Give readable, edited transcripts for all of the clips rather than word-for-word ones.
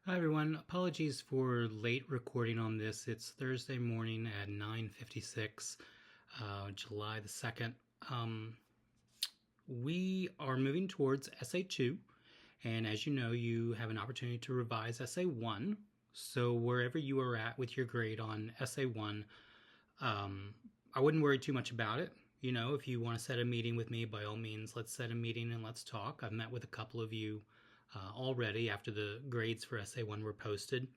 Hi everyone. Apologies for late recording on this. It's Thursday morning at 9:56, July the 2nd. We are moving towards Essay 2, and as you know, you have an opportunity to revise Essay 1. So wherever you are at with your grade on Essay 1, I wouldn't worry too much about it. You know, if you want to set a meeting with me, by all means, let's set a meeting and let's talk. I've met with a couple of you already after the grades for Essay 1 were posted.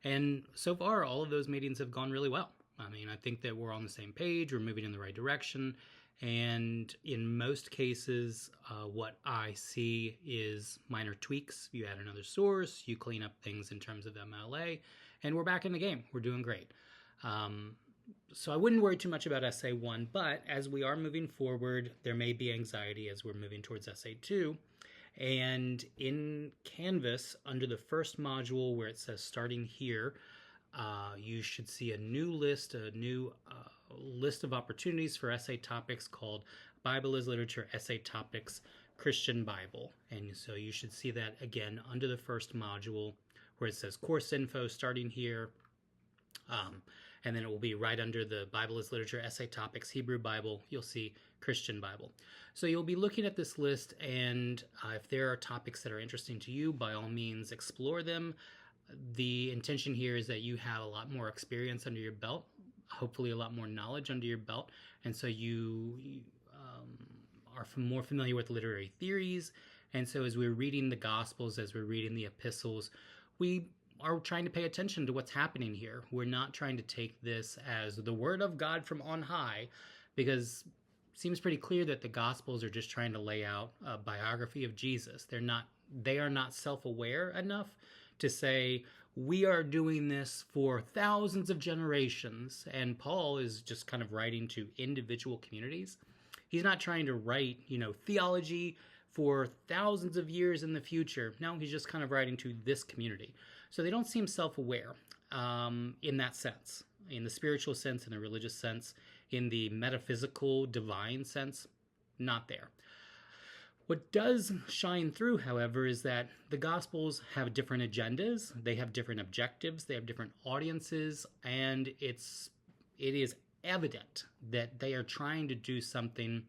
And so far, all of those meetings have gone really well. I mean, I think that we're on the same page, we're moving in the right direction. And in most cases, what I see is minor tweaks. You add another source, you clean up things in terms of MLA, and we're back in the game. We're doing great. So I wouldn't worry too much about Essay 1, but as we are moving forward, there may be anxiety as we're moving towards Essay 2. And in Canvas, under the first module where it says starting here, you should see a new list of opportunities for essay topics called Bible as Literature Essay Topics Christian Bible. And so you should see that again under the first module where it says course info starting here. And then it will be right under the Bible as Literature Essay Topics Hebrew Bible. You'll see Christian Bible. So you'll be looking at this list, and if there are topics that are interesting to you, by all means explore them. The intention here is that you have a lot more experience under your belt, hopefully a lot more knowledge under your belt, and so you are more familiar with literary theories. And so as we're reading the Gospels, as we're reading the epistles, we are trying to pay attention to what's happening here. We're not trying to take this as the word of God from on high, because it seems pretty clear that the Gospels are just trying to lay out a biography of Jesus. They are not self-aware enough to say, we are doing this for thousands of generations. And Paul is just kind of writing to individual communities. He's not trying to write, theology for thousands of years in the future. No, he's just kind of writing to this community. So they don't seem self-aware in that sense, in the spiritual sense, in the religious sense, in the metaphysical, divine sense, not there. What does shine through, however, is that the Gospels have different agendas, they have different objectives, they have different audiences, and it is evident that they are trying to do something,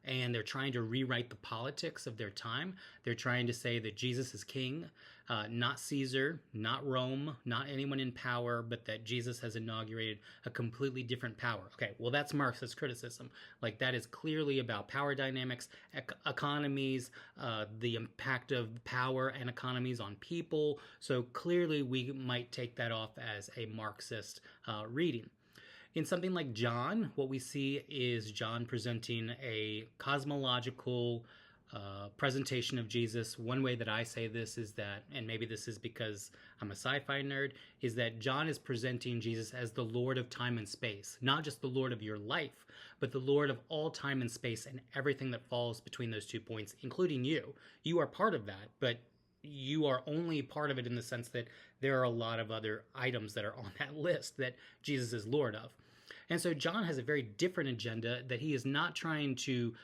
and they're trying to rewrite the politics of their time. They're trying to say that Jesus is king, not Caesar, not Rome, not anyone in power, but that Jesus has inaugurated a completely different power. Okay, well, that's Marxist criticism. Like, that is clearly about power dynamics, economies, the impact of power and economies on people. So clearly we might take that off as a Marxist reading. In something like John, what we see is John presenting a cosmological presentation of Jesus. One way that I say this is that, and maybe this is because I'm a sci-fi nerd, is that John is presenting Jesus as the Lord of time and space. Not just the Lord of your life, but the Lord of all time and space and everything that falls between those 2 points, including you. You are part of that, but you are only part of it in the sense that there are a lot of other items that are on that list that Jesus is Lord of. And so John has a very different agenda, that he is not trying to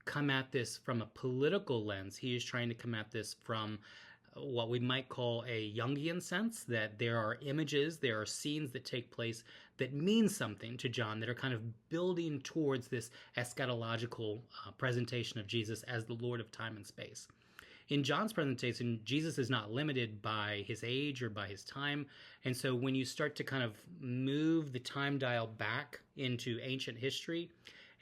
come at this from a political lens. He is trying to come at this from what we might call a Jungian sense, that there are images, there are scenes that take place that mean something to John, that are kind of building towards this eschatological presentation of Jesus as the Lord of time and space. In John's presentation, Jesus is not limited by his age or by his time. And so when you start to kind of move the time dial back into ancient history,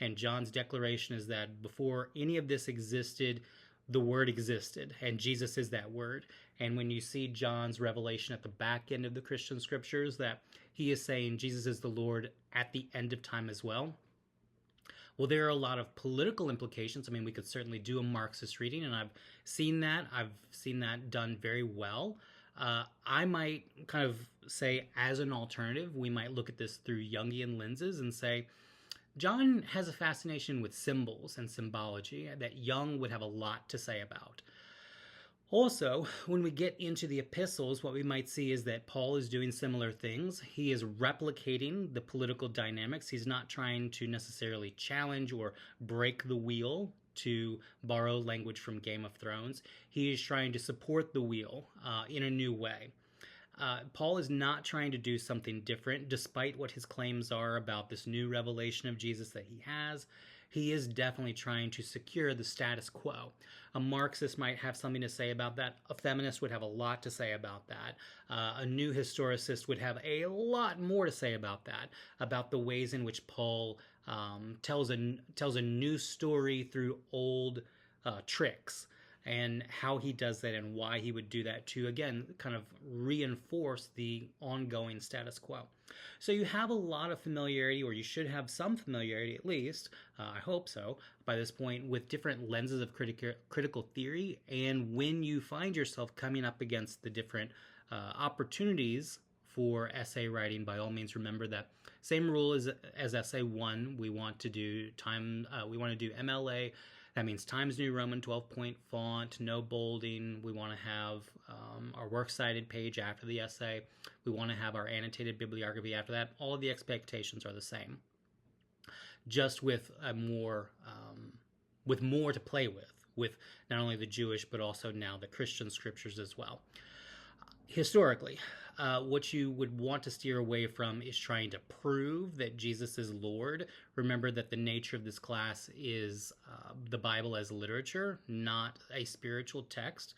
and John's declaration is that before any of this existed, the Word existed, and Jesus is that Word. And when you see John's revelation at the back end of the Christian scriptures, that he is saying Jesus is the Lord at the end of time as well. Well, there are a lot of political implications. I mean, we could certainly do a Marxist reading, and I've seen that. I've seen that done very well. I might kind of say, as an alternative, we might look at this through Jungian lenses and say, John has a fascination with symbols and symbology that Jung would have a lot to say about. Also, when we get into the epistles, what we might see is that Paul is doing similar things. He is replicating the political dynamics. He's not trying to necessarily challenge or break the wheel to borrow language from Game of Thrones. He is trying to support the wheel in a new way. Paul is not trying to do something different, despite what his claims are about this new revelation of Jesus that he has. He is definitely trying to secure the status quo. A Marxist might have something to say about that. A feminist would have a lot to say about that. A new historicist would have a lot more to say about that, about the ways in which Paul tells a new story through old tricks, and how he does that and why he would do that to, again, kind of reinforce the ongoing status quo. So you have a lot of familiarity, or you should have some familiarity at least, I hope so, by this point, with different lenses of critical theory. And when you find yourself coming up against the different opportunities for essay writing, by all means remember that same rule as essay 1. We want to do MLA. That means Times New Roman 12-point font, no bolding. We want to have our works cited page after the essay. We want to have our annotated bibliography after that. All of the expectations are the same, just with more to play with not only the Jewish but also now the Christian scriptures as well. Historically, what you would want to steer away from is trying to prove that Jesus is Lord. Remember that the nature of this class is the Bible as literature, not a spiritual text.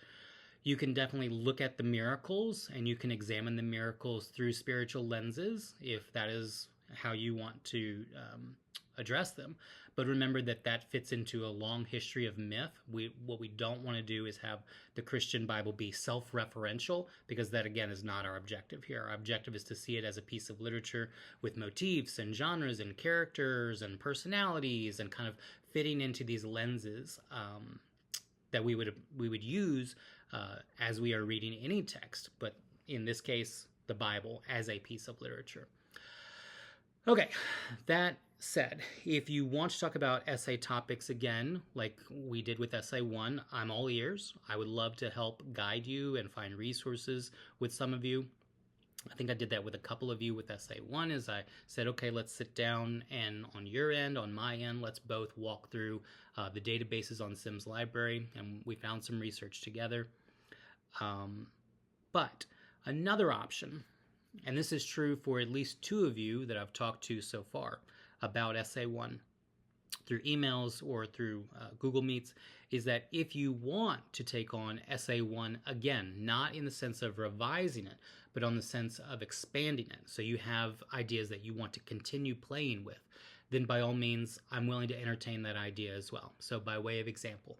You can definitely look at the miracles, and you can examine the miracles through spiritual lenses if that is how you want to address them. But remember that fits into a long history of myth. What we don't want to do is have the Christian Bible be self-referential, because that, again, is not our objective here. Our objective is to see it as a piece of literature with motifs and genres and characters and personalities, and kind of fitting into these lenses that we would use as we are reading any text, but in this case, the Bible as a piece of literature. Okay, that said, if you want to talk about essay topics again, like we did with essay 1, I'm all ears. I would love to help guide you and find resources with some of you. I think I did that with a couple of you with essay 1, as I said, okay, let's sit down, and on your end, on my end, let's both walk through the databases on Sims Library, and we found some research together. But another option, and this is true for at least 2 of you that I've talked to so far about essay 1 through emails or through Google Meets, is that if you want to take on essay 1 again, not in the sense of revising it, but on the sense of expanding it, so you have ideas that you want to continue playing with, then by all means, I'm willing to entertain that idea as well. So by way of example,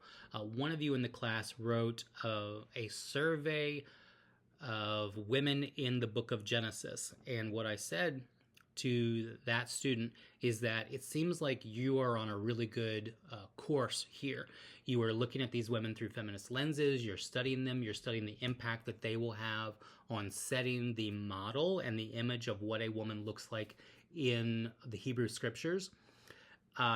one of you in the class wrote a survey of women in the book of Genesis, and what I said to that student is that it seems like you are on a really good course here. You are looking at these women through feminist lenses, you're studying them, you're studying the impact that they will have on setting the model and the image of what a woman looks like in the Hebrew scriptures.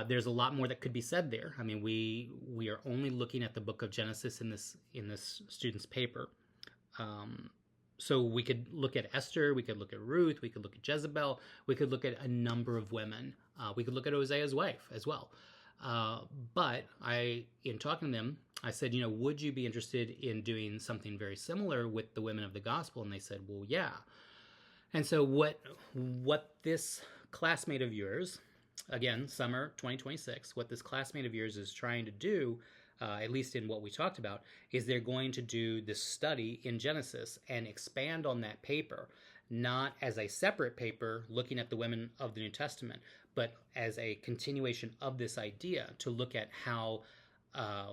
There's a lot more that could be said there. I mean, we are only looking at the book of Genesis in this student's paper. So we could look at Esther, we could look at Ruth, we could look at Jezebel, we could look at a number of women. We could look at Hosea's wife as well. But in talking to them, I said, would you be interested in doing something very similar with the women of the gospel? And they said, well, yeah. And so what this classmate of yours, again, summer 2026, what this classmate of yours is trying to do, at least in what we talked about, is they're going to do this study in Genesis and expand on that paper, not as a separate paper looking at the women of the New Testament, but as a continuation of this idea to look at how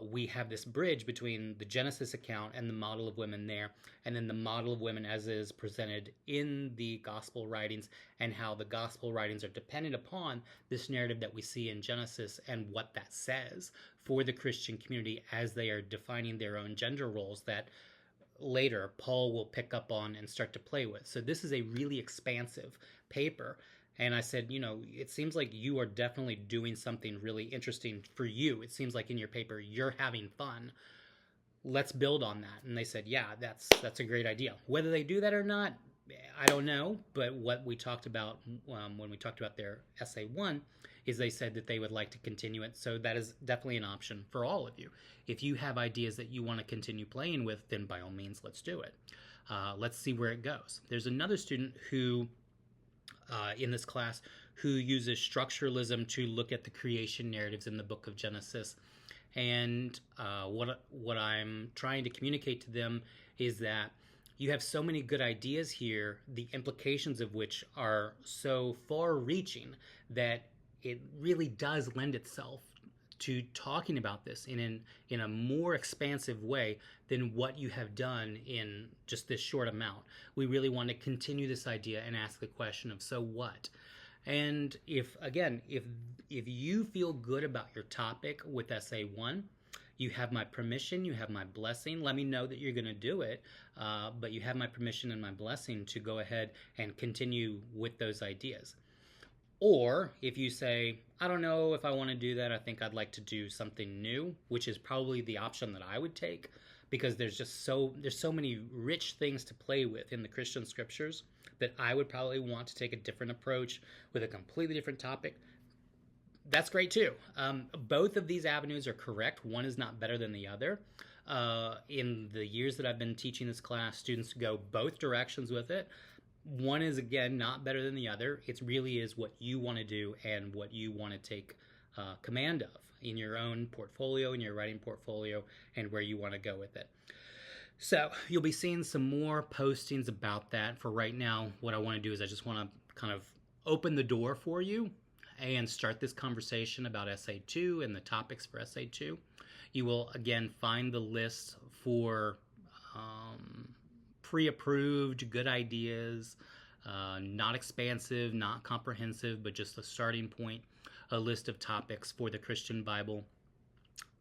we have this bridge between the Genesis account and the model of women there, and then the model of women as is presented in the gospel writings, and how the gospel writings are dependent upon this narrative that we see in Genesis and what that says for the Christian community as they are defining their own gender roles that later Paul will pick up on and start to play with. So this is a really expansive paper. And I said, it seems like you are definitely doing something really interesting for you. It seems like in your paper, you're having fun. Let's build on that. And they said, yeah, that's a great idea. Whether they do that or not, I don't know. But what we talked about when we talked about their essay 1 is they said that they would like to continue it. So that is definitely an option for all of you. If you have ideas that you want to continue playing with, then by all means, let's do it. Let's see where it goes. There's another student who, in this class, who uses structuralism to look at the creation narratives in the book of Genesis. And what I'm trying to communicate to them is that you have so many good ideas here, the implications of which are so far-reaching that it really does lend itself to talking about this in a more expansive way than what you have done in just this short amount. We really want to continue this idea and ask the question of, so what? And if you feel good about your topic with Essay 1, you have my permission, you have my blessing. Let me know that you're going to do it, but you have my permission and my blessing to go ahead and continue with those ideas. Or if you say, I don't know if I want to do that, I think I'd like to do something new, which is probably the option that I would take, because there's so many rich things to play with in the Christian scriptures that I would probably want to take a different approach with a completely different topic. That's great too. Both of these avenues are correct. One is not better than the other. In the years that I've been teaching this class, students go both directions with it. One is, again, not better than the other. It really is what you want to do and what you want to take command of in your own portfolio, in your writing portfolio, and where you want to go with it. So you'll be seeing some more postings about that. For right now, what I want to do is I just want to kind of open the door for you and start this conversation about Essay 2 and the topics for Essay 2. You will, again, find the list for pre-approved, good ideas, not expansive, not comprehensive, but just a starting point, a list of topics for the Christian Bible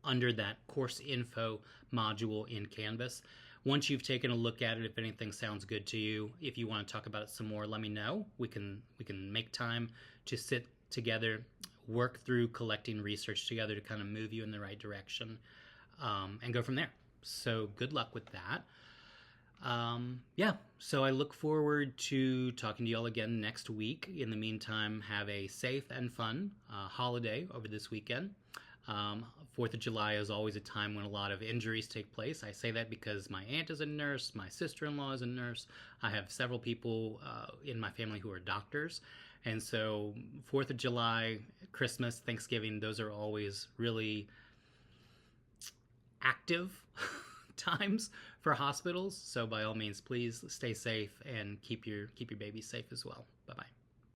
under that course info module in Canvas. Once you've taken a look at it, if anything sounds good to you, if you want to talk about it some more, let me know. We can make time to sit together, work through collecting research together to kind of move you in the right direction, and go from there. So good luck with that. So I look forward to talking to y'all again next week. In the meantime, have a safe and fun holiday over this weekend. 4th of July is always a time when a lot of injuries take place. I say that because my aunt is a nurse, my sister-in-law is a nurse. I have several people in my family who are doctors. And so 4th of July, Christmas, Thanksgiving, those are always really active times for hospitals. So by all means, please stay safe and keep your babies safe as well. Bye-bye.